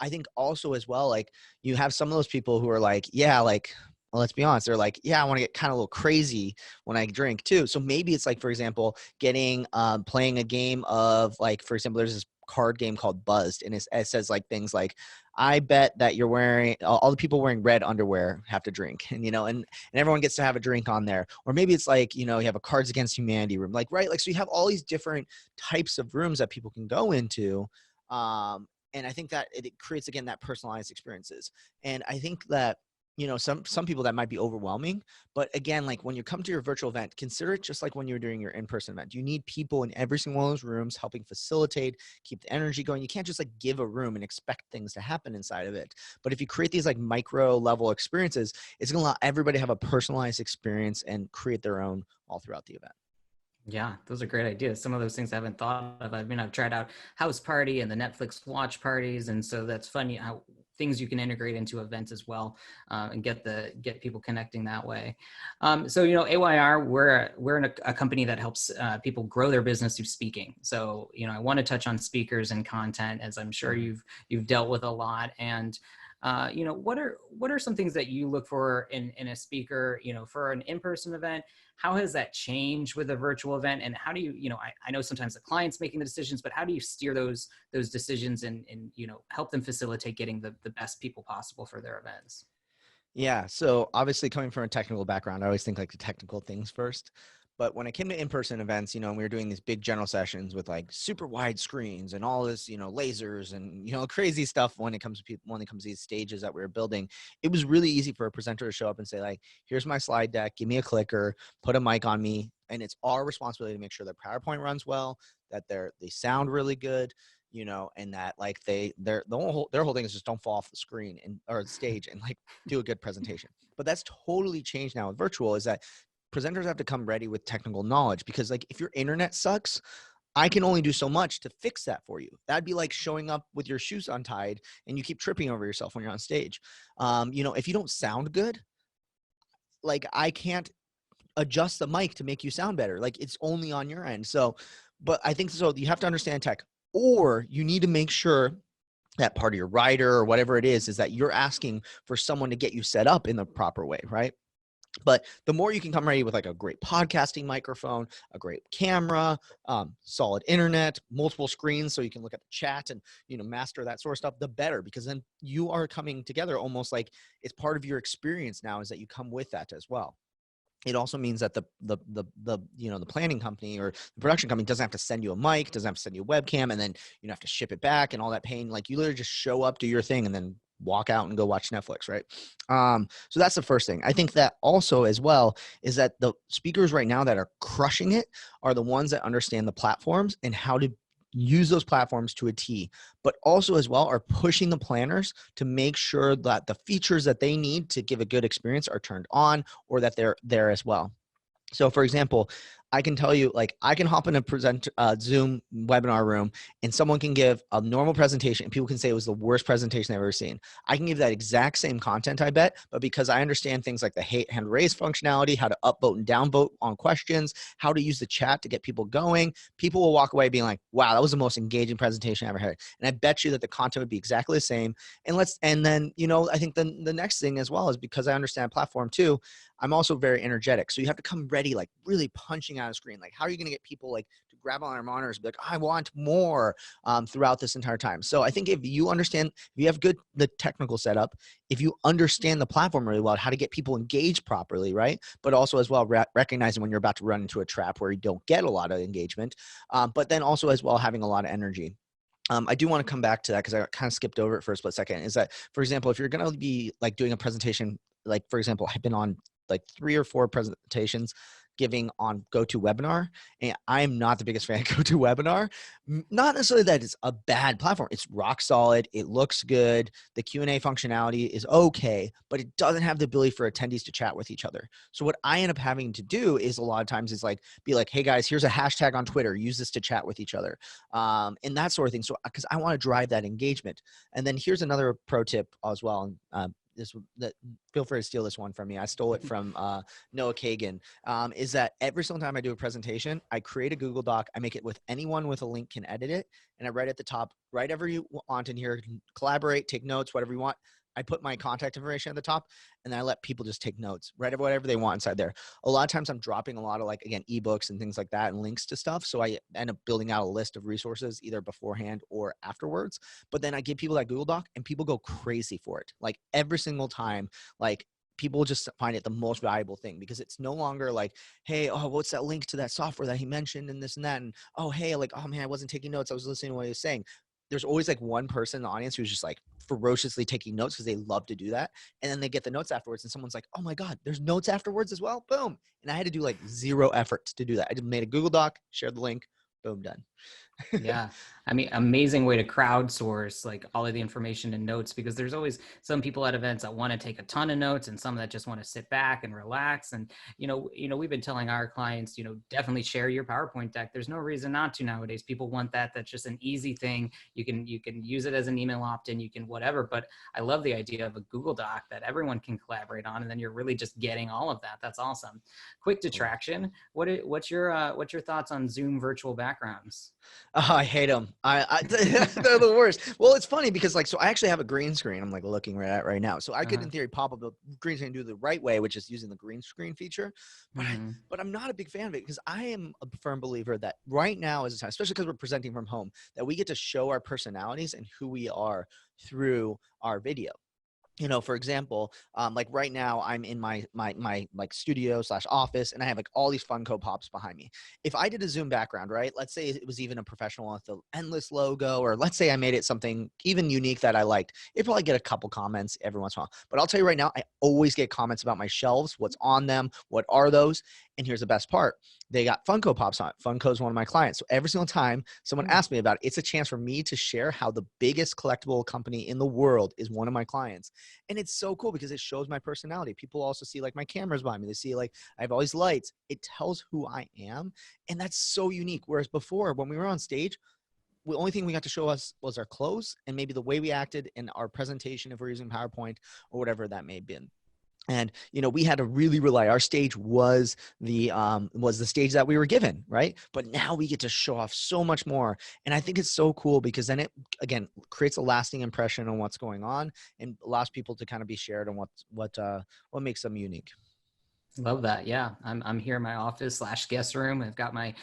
think also as well, like you have some of those people who are like, yeah, like, well, let's be honest. They're like, yeah, I want to get kind of a little crazy when I drink too. So maybe it's like, for example, getting, playing a game of like, for example, there's this card game called Buzzed. And it says like things like, I bet that you're wearing, all the people wearing red underwear have to drink, and, and everyone gets to have a drink on there. Or maybe it's like, you have a Cards Against Humanity room, like, right. Like, so you have all these different types of rooms that people can go into. And I think that it creates, again, that personalized experiences. And I think that, some people that might be overwhelming, but again, like when you come to your virtual event, consider it just like when you're doing your in-person event. You need people in every single one of those rooms helping facilitate, keep the energy going. You can't just like give a room and expect things to happen inside of it. But if you create these like micro level experiences, it's going to allow everybody to have a personalized experience and create their own all throughout the event. Yeah, those are great ideas. Some of those things I haven't thought of. I've tried out House Party and the Netflix watch parties. And so that's funny how things you can integrate into events as well, and get people connecting that way. So, AYR, we're in a company that helps people grow their business through speaking. So, I want to touch on speakers and content, as I'm sure you've dealt with a lot. And what are some things that you look for in a speaker, for an in-person event? How has that changed with a virtual event? And how do you, I know sometimes the client's making the decisions, but how do you steer those decisions and help them facilitate getting the best people possible for their events? Yeah. So obviously coming from a technical background, I always think like the technical things first. But when it came to in-person events, you know, and we were doing these big general sessions with like super wide screens and all this, you know, lasers and, you know, crazy stuff when it comes to people, when it comes to these stages that we were building, it was really easy for a presenter to show up and say like, here's my slide deck, give me a clicker, put a mic on me. And it's our responsibility to make sure that PowerPoint runs well, that they sound really good, you know, and that like their whole thing is just don't fall off the screen or the stage and like do a good presentation. But that's totally changed now with virtual, is that presenters have to come ready with technical knowledge, because like if your internet sucks, I can only do so much to fix that for you. That'd be like showing up with your shoes untied and you keep tripping over yourself when you're on stage. You know, if you don't sound good, like I can't adjust the mic to make you sound better. Like it's only on your end. So, but I think so you have to understand tech, or you need to make sure that part of your rider or whatever it is that you're asking for someone to get you set up in the proper way, right? But the more you can come ready with like a great podcasting microphone, a great camera, solid internet, multiple screens so you can look at the chat and, you know, master that sort of stuff, the better, because then you are coming together almost like it's part of your experience now, is that you come with that as well. It also means that the you know, the planning company or the production company doesn't have to send you a mic, doesn't have to send you a webcam, and then you have to ship it back and all that pain. Like you literally just show up, do your thing, and then walk out and go watch Netflix, right? So that's the first thing. I think that also as well is that the speakers right now that are crushing it are the ones that understand the platforms and how to use those platforms to a T, but also as well are pushing the planners to make sure that the features that they need to give a good experience are turned on, or that they're there as well. So for example, I can tell you, like I can hop in a Zoom webinar room and someone can give a normal presentation and people can say it was the worst presentation I've ever seen. I can give that exact same content, I bet, but because I understand things like the hand raise functionality, how to upvote and downvote on questions, how to use the chat to get people going, people will walk away being like, wow, that was the most engaging presentation I ever heard. And I bet you that the content would be exactly the same. And then, you know, I think the next thing as well is, because I understand platform too, I'm also very energetic. So you have to come ready, like really punching out a screen. Like, how are you going to get people like to grab on our monitors and be like, I want more throughout this entire time? So I think if you understand, if you have the technical setup, if you understand the platform really well, how to get people engaged properly, right? But also as well, recognizing when you're about to run into a trap where you don't get a lot of engagement, but then also as well, having a lot of energy. I do want to come back to that because I kind of skipped over it for a split second, is that, for example, if you're going to be like doing a presentation, like for example, I've been on like 3 or 4 presentations giving on GoToWebinar, and I'm not the biggest fan of GoToWebinar. Not necessarily that it's a bad platform. It's rock solid. It looks good. The Q&A functionality is okay, but it doesn't have the ability for attendees to chat with each other. So what I end up having to do is a lot of times is like, be like, hey guys, here's a hashtag on Twitter. Use this to chat with each other. And that sort of thing. So, because I want to drive that engagement. And then here's another pro tip as well. Feel free to steal this one from me. I stole it from Noah Kagan. Is that every single time I do a presentation, I create a Google Doc. I make it with anyone with a link can edit it, and I write at the top, write whatever you want in here, collaborate, take notes, whatever you want. I put my contact information at the top, and then I let people just take notes, write whatever they want inside there. A lot of times I'm dropping a lot of, like, again, ebooks and things like that and links to stuff. So I end up building out a list of resources either beforehand or afterwards. But then I give people that Google Doc and people go crazy for it. Like every single time, like people just find it the most valuable thing, because it's no longer like, hey, oh, what's that link to that software that he mentioned and this and that? And, oh, hey, like, oh man, I wasn't taking notes. I was listening to what he was saying. There's always like one person in the audience who's just like ferociously taking notes because they love to do that. And then they get the notes afterwards and someone's like, oh my God, there's notes afterwards as well. Boom. And I had to do like 0 effort to do that. I just made a Google Doc, shared the link, boom, done. Yeah. I mean, amazing way to crowdsource like all of the information and notes, because there's always some people at events that want to take a ton of notes and some that just want to sit back and relax. And, we've been telling our clients, definitely share your PowerPoint deck. There's no reason not to nowadays. People want that. That's just an easy thing. You can use it as an email opt-in, you can whatever, but I love the idea of a Google Doc that everyone can collaborate on. And then you're really just getting all of that. That's awesome. Quick detraction. What's your thoughts on Zoom virtual backgrounds? Oh, I hate them. They're the worst. Well, it's funny because so I actually have a green screen. I'm like looking right now. So I could in theory pop up the green screen and do the right way, which is using the green screen feature. But I'm not a big fan of it, because I am a firm believer that right now is a time, especially because we're presenting from home, that we get to show our personalities and who we are through our video. for example, like right now I'm in my like studio / office, and I have like all these Funko Pops behind me. If I did a Zoom background, right? Let's say it was even a professional one with the Endless logo, or let's say I made it something even unique that I liked. It'd probably get a couple comments every once in a while. But I'll tell you right now, I always get comments about my shelves, what's on them, what are those? And here's the best part. They got Funko Pops on it. Funko is one of my clients. So every single time someone asks me about it, it's a chance for me to share how the biggest collectible company in the world is one of my clients. And it's so cool because it shows my personality. People also see like my cameras behind me. They see like I have all these lights. It tells who I am. And that's so unique. Whereas before, when we were on stage, the only thing we got to show us was our clothes and maybe the way we acted in our presentation if we're using PowerPoint or whatever that may have been. And, we had to really rely, our stage was the stage that we were given, right? But now we get to show off so much more. And I think it's so cool because then it, again, creates a lasting impression on what's going on and allows people to kind of be shared on what makes them unique. Love that. Yeah. I'm here in my office / guest room. I've got my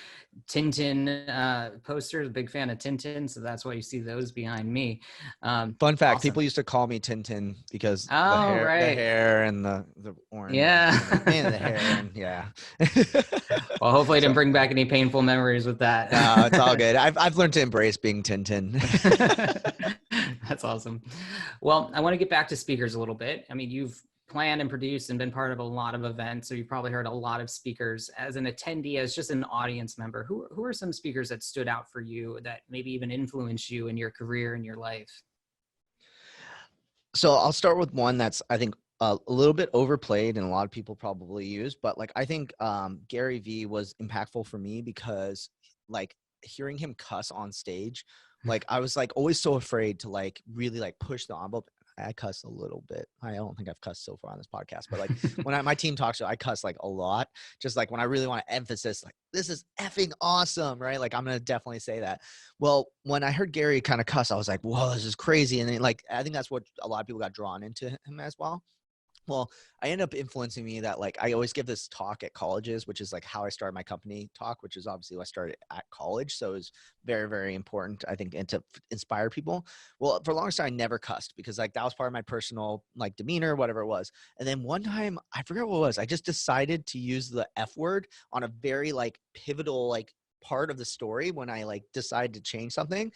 Tintin posters, big fan of Tintin. So that's why you see those behind me. Fun fact, awesome. People used to call me Tintin because the right. hair and the orange. Yeah. And the hair and yeah. Well, hopefully I didn't bring back any painful memories with that. No, it's all good. I've learned to embrace being Tintin. That's awesome. Well, I want to get back to speakers a little bit. I mean, you've planned and produced and been part of a lot of events, so you've probably heard a lot of speakers. As an attendee, as just an audience member, who are some speakers that stood out for you that maybe even influenced you in your career and your life? So I'll start with one that's, I think, a little bit overplayed and a lot of people probably use, but like I think Gary Vee was impactful for me because like hearing him cuss on stage, like I was like always so afraid to like really like push the envelope. I cuss a little bit. I don't think I've cussed so far on this podcast, but like when my team talks, I cuss like a lot. Just like when I really want to emphasis, like this is effing awesome, right? Like I'm gonna definitely say that. Well, when I heard Gary kind of cuss, I was like, whoa, this is crazy. And then like I think that's what a lot of people got drawn into him as well. Well, I ended up influencing me that like I always give this talk at colleges, which is like how I started my company talk, which is obviously what I started at college. So it was very, very important, I think, and to inspire people. Well, for a long time, I never cussed because like that was part of my personal like demeanor, whatever it was. And then one time, I forget what it was. I just decided to use the F word on a very like pivotal like part of the story when I like decided to change something.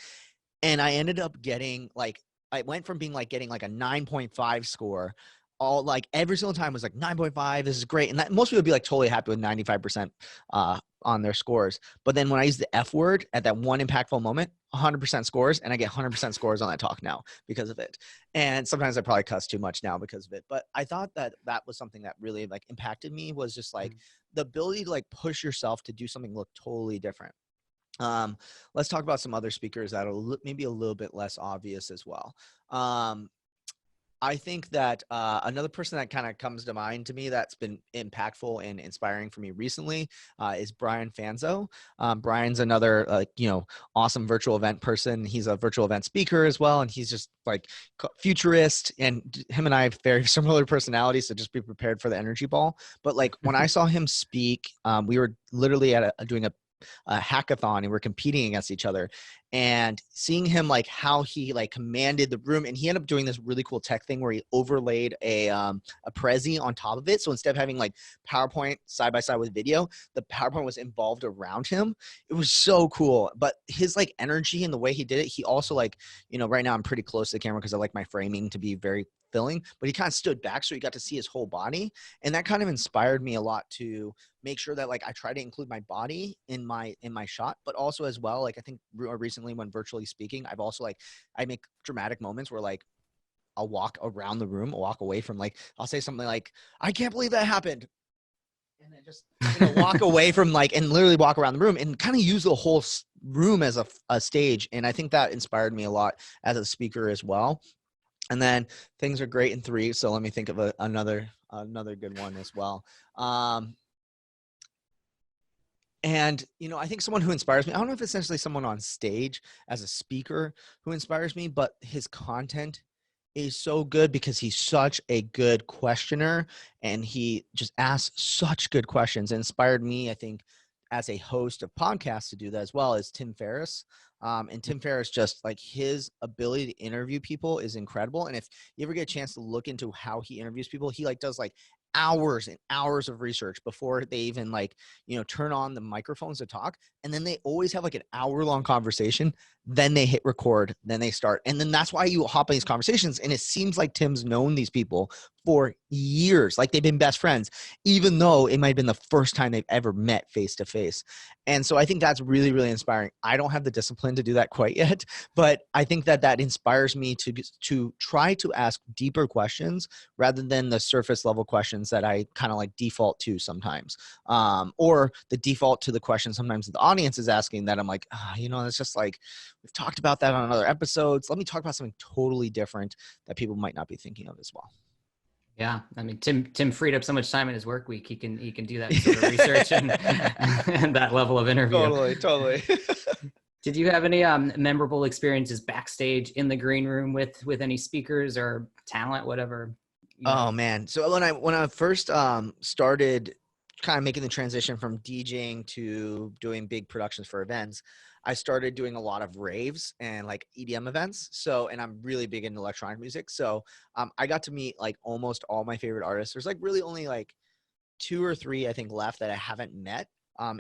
And I ended up getting like, I went from being like getting like a 9.5 score all like every single time was like 9.5. This is great. And that, most people would be like totally happy with 95% on their scores. But then when I use the F word at that one impactful moment, 100% scores, and I get 100% scores on that talk now because of it. And sometimes I probably cuss too much now because of it. But I thought that that was something that really like impacted me, was just like the ability to like push yourself to do something look totally different. Let's talk about some other speakers that are maybe a little bit less obvious as well. I think that another person that kind of comes to mind to me that's been impactful and inspiring for me recently is Brian Fanzo. Brian's another awesome virtual event person. He's a virtual event speaker as well, and he's just like futurist. And him and I have very similar personalities, so just be prepared for the energy ball. But like when I saw him speak, we were literally at doing a hackathon and we're competing against each other, and seeing him like how he like commanded the room, and he ended up doing this really cool tech thing where he overlaid a Prezi on top of it. So instead of having like PowerPoint side by side with video, the PowerPoint was involved around him. It was so cool. But his like energy and the way he did it, he also like, right now I'm pretty close to the camera because I like my framing to be very filling, but he kind of stood back so you got to see his whole body. And that kind of inspired me a lot to make sure that like I try to include my body in my shot, but also as well, like I think recently when virtually speaking, I've also like, I make dramatic moments where like I'll walk around the room, I'll walk away from like, I'll say something like, I can't believe that happened. And then just walk away from like, and literally walk around the room and kind of use the whole room as a stage. And I think that inspired me a lot as a speaker as well. And then things are great in 3. So let me think of another good one as well. And, I think someone who inspires me, I don't know if it's essentially someone on stage as a speaker who inspires me, but his content is so good because he's such a good questioner and he just asks such good questions. It inspired me, I think, as a host of podcasts to do that as well, as Tim Ferriss. And Tim Ferriss, just like his ability to interview people is incredible. And if you ever get a chance to look into how he interviews people, he like does like hours and hours of research before they even like, turn on the microphones to talk. And then they always have like an hour-long conversation. Then they hit record, then they start. And then that's why you hop in these conversations. And it seems like Tim's known these people for years, like they've been best friends, even though it might have been the first time they've ever met face to face. And so I think that's really, really inspiring. I don't have the discipline to do that quite yet, but I think that inspires me to try to ask deeper questions rather than the surface level questions that I kind of like default to sometimes, or the default to the question sometimes that the audience is asking that I'm like, it's just like, we've talked about that on other episodes. Let me talk about something totally different that people might not be thinking of as well. Yeah, I mean, Tim freed up so much time in his work week. He can do that sort of research and, and that level of interview. Totally. Did you have any memorable experiences backstage in the green room with any speakers or talent, whatever? Oh man! So when I first started kind of making the transition from DJing to doing big productions for events, I started doing a lot of raves and like EDM events. So, and I'm really big into electronic music. So I got to meet like almost all my favorite artists. There's like really only like 2 or 3, I think, left that I haven't met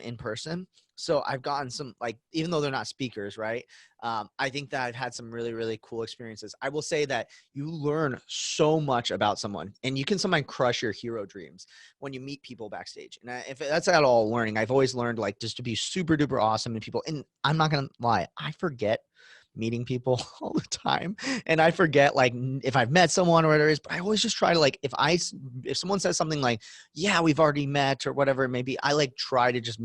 in person. So I've gotten some, like, even though they're not speakers, right? I think that I've had some really, really cool experiences. I will say that you learn so much about someone, and you can sometimes crush your hero dreams when you meet people backstage. And if that's at all learning, I've always learned like just to be super duper awesome to people. And I'm not going to lie, I forget meeting people all the time, and I forget like if I've met someone or whatever it is, but I always just try to like, if someone says something like, yeah, we've already met or whatever it may be, I like try to just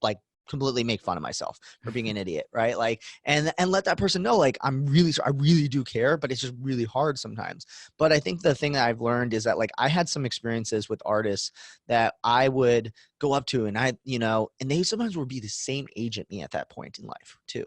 like completely make fun of myself for being an idiot, right? Like, and let that person know, like, I really do care, but it's just really hard sometimes. But I think the thing that I've learned is that like I had some experiences with artists that I would go up to, and and they sometimes would be the same age at me at that point in life too.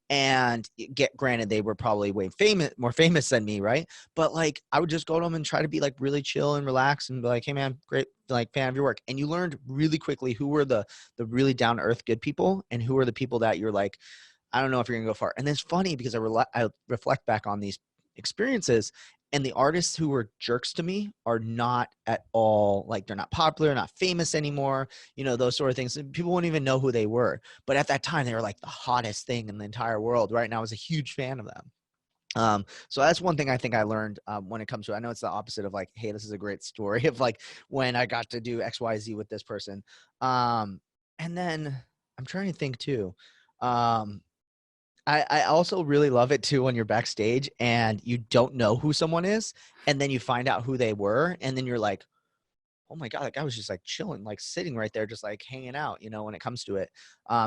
And granted, they were probably more famous than me, right? But like, I would just go to them and try to be like really chill and relax and be like, "Hey, man, great, like fan of your work." And you learned really quickly who were the really down to earth good people, and who are the people that you're like, I don't know if you're gonna go far. And it's funny because I reflect back on these experiences, and the artists who were jerks to me are not at all, like, they're not popular, not famous anymore, those sort of things. And people wouldn't even know who they were. But at that time, they were like the hottest thing in the entire world, right? And I was a huge fan of them. So that's one thing I think I learned when it comes to, I know it's the opposite of like, hey, this is a great story of like when I got to do XYZ with this person. And then I'm trying to think too. I also really love it too when you're backstage and you don't know who someone is, and then you find out who they were, and then you're like, oh my God, like I was just like chilling, like sitting right there, just like hanging out, when it comes to it.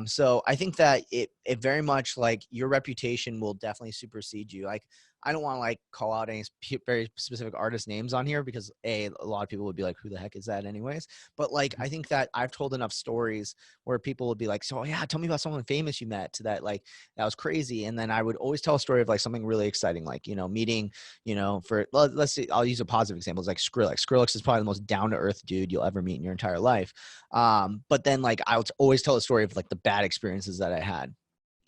So I think that it very much like your reputation will definitely supersede you. Like, I don't want to like call out any very specific artist names on here because a lot of people would be like, who the heck is that anyways? But like, I think that I've told enough stories where people would be like, so yeah, tell me about someone famous you met, to that, like, that was crazy. And then I would always tell a story of like something really exciting, like, meeting, let's see, I'll use a positive example. It's like Skrillex. Skrillex is probably the most down to earth dude you'll ever meet in your entire life. But then like, I would always tell a story of like the bad experiences that I had.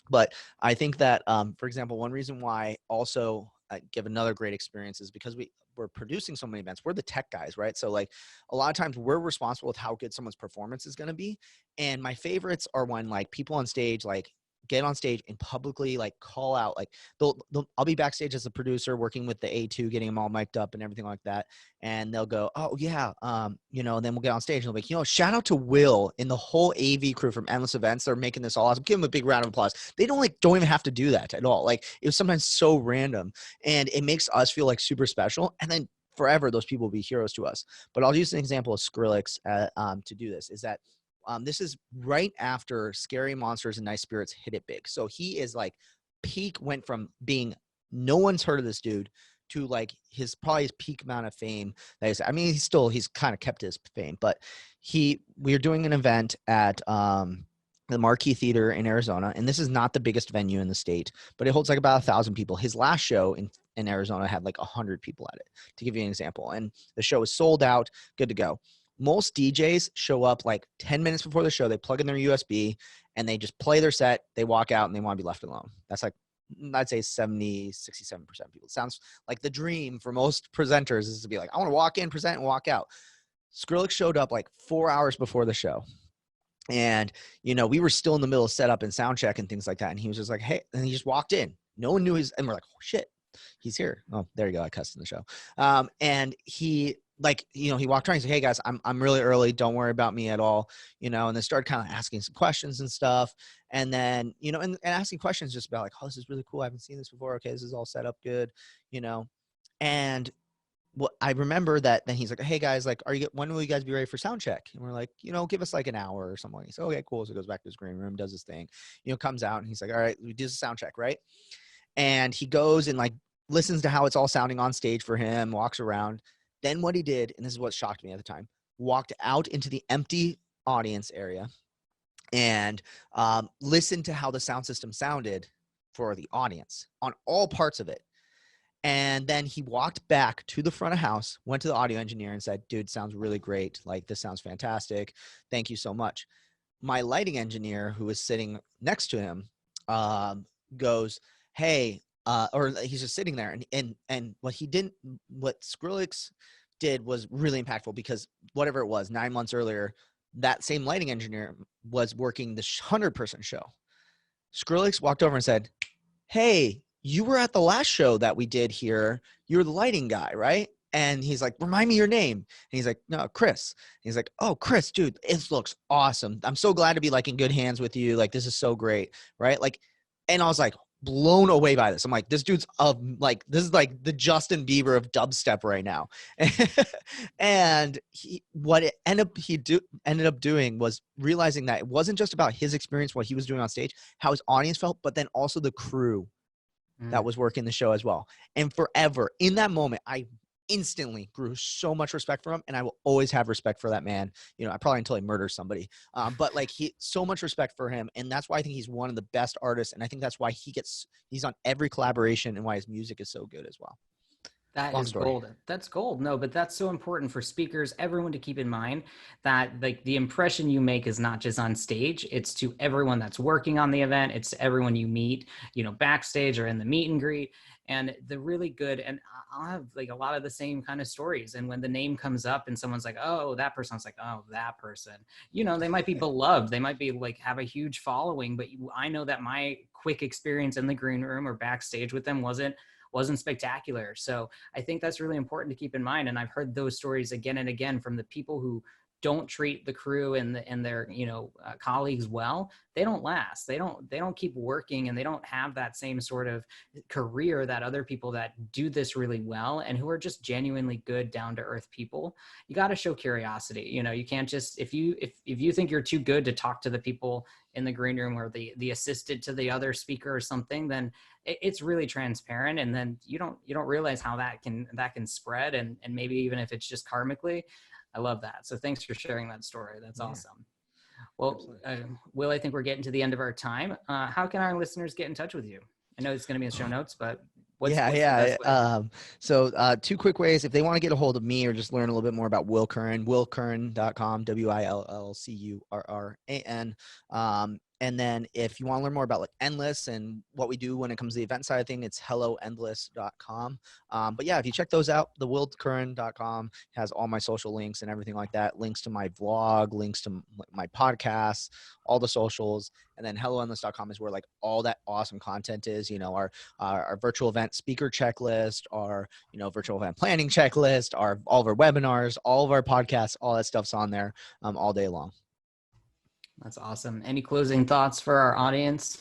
But I think that, for example, one reason why also I give another great experience is because we're producing so many events. We're the tech guys, right? So like a lot of times we're responsible with how good someone's performance is going to be. And my favorites are when like people on stage, like, get on stage and publicly like call out, like I'll be backstage as a producer working with the A2, getting them all mic'd up and everything like that. And they'll go, oh yeah. And then we'll get on stage and they'll be like, shout out to Will and the whole AV crew from Endless Events. They're making this all awesome. Give them a big round of applause. They don't even have to do that at all. Like, it was sometimes so random, and it makes us feel like super special. And then forever, those people will be heroes to us. But I'll use an example of Skrillex to do this, is that this is right after Scary Monsters and Nice Spirits hit it big. So he is like went from being no one's heard of this dude to like probably his peak amount of fame. He's kind of kept his fame, but we are doing an event at the Marquee Theater in Arizona. And this is not the biggest venue in the state, but it holds like about 1,000 people. His last show in Arizona had like 100 people at it, to give you an example. And the show was sold out, good to go. Most DJs show up like 10 minutes before the show. They plug in their USB and they just play their set. They walk out and they want to be left alone. That's like, I'd say 70, 67% of people. It sounds like the dream for most presenters is to be like, I want to walk in, present, and walk out. Skrillex showed up like 4 hours before the show. And, we were still in the middle of setup and sound check and things like that. And he was just like, hey, and he just walked in. No one knew and we're like, oh shit, he's here. Oh, there you go. I cussed in the show. And he he walked around and said, hey guys, I'm really early. Don't worry about me at all. And then started kind of asking some questions and stuff. And then, and asking questions just about like, oh, this is really cool. I haven't seen this before. Okay. This is all set up good, and well, I remember that then he's like, hey guys, like, when will you guys be ready for sound check? And we're like, give us like an hour or something. He said, okay, cool. So he goes back to his green room, does his thing, comes out and he's like, all right, we do the sound check. Right. And he goes and like listens to how it's all sounding on stage for him, walks around. Then what he did, and this is what shocked me at the time, walked out into the empty audience area and listened to how the sound system sounded for the audience on all parts of it. And then he walked back to the front of house, went to the audio engineer and said, dude, sounds really great. Like, this sounds fantastic. Thank you so much. My lighting engineer, who was sitting next to him, goes, hey, or he's just sitting there. And what Skrillex did was really impactful, because whatever it was, 9 months earlier, that same lighting engineer was working the 100-person show. Skrillex walked over and said, hey, you were at the last show that we did here. You're the lighting guy, right? And he's like, remind me your name. And he's like, no, Chris. And he's like, oh, Chris, dude, it looks awesome. I'm so glad to be like in good hands with you. Like, this is so great. Right. Like, and I was like blown away by this. I'm like, this dude's this is like the Justin Bieber of dubstep right now. And what it ended up doing was realizing that it wasn't just about his experience, what he was doing on stage, how his audience felt, but then also the crew that was working the show as well. And forever in that moment, I instantly grew so much respect for him, and I will always have respect for that man. I probably until he murders somebody, but like so much respect for him. And that's why I think he's one of the best artists. And I think that's why he's on every collaboration and why his music is so good as well. That is gold. That's gold. No, but that's so important for speakers, everyone to keep in mind that like the impression you make is not just on stage, it's to everyone that's working on the event. It's to everyone you meet, backstage or in the meet and greet. And the really good, and I'll have like a lot of the same kind of stories. And when the name comes up and someone's like, oh, that person's like, oh, that person, they might be beloved. They might be like, have a huge following, but I know that my quick experience in the green room or backstage with them wasn't spectacular. So I think that's really important to keep in mind. And I've heard those stories again and again from the people who don't treat the crew and their colleagues well. They don't last. They don't keep working, and they don't have that same sort of career that other people that do this really well and who are just genuinely good, down to earth people. You got to show curiosity. You can't just, if you think you're too good to talk to the people in the green room or the assistant to the other speaker or something, then it's really transparent. And then you don't realize how that can spread. And maybe even if it's just karmically. I love that. So thanks for sharing that story. That's awesome. Well, Will, I think we're getting to the end of our time. How can our listeners get in touch with you? I know it's going to be in the show notes, but what's the best way? So 2 quick ways. If they want to get a hold of me or just learn a little bit more about Will Curran, willcurran.com, WILLCURRAN. And then if you want to learn more about like Endless and what we do when it comes to the event side of thing, it's helloendless.com. But yeah, if you check those out, the willcurran.com has all my social links and everything like that, links to my vlog, links to my podcasts, all the socials. And then helloendless.com is where like all that awesome content is, our virtual event speaker checklist, our, virtual event planning checklist, all of our webinars, all of our podcasts, all that stuff's on there all day long. That's awesome. Any closing thoughts for our audience?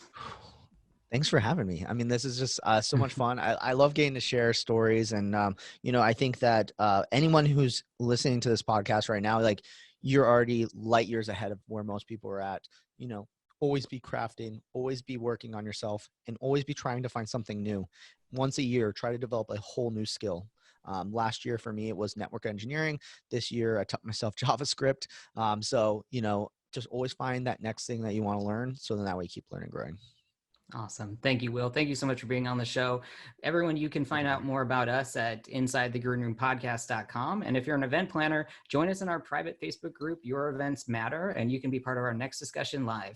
Thanks for having me. I mean, this is just so much fun. I love getting to share stories. And, I think that anyone who's listening to this podcast right now, like you're already light years ahead of where most people are at. Always be crafting, always be working on yourself, and always be trying to find something new. Once a year, try to develop a whole new skill. Last year for me, it was network engineering. This year, I taught myself JavaScript. So, just always find that next thing that you want to learn. So then that way you keep learning and growing. Awesome. Thank you, Will. Thank you so much for being on the show. Everyone, you can find out more about us at InsideTheGreenRoomPodcast.com. And if you're an event planner, join us in our private Facebook group, Your Events Matter, and you can be part of our next discussion live.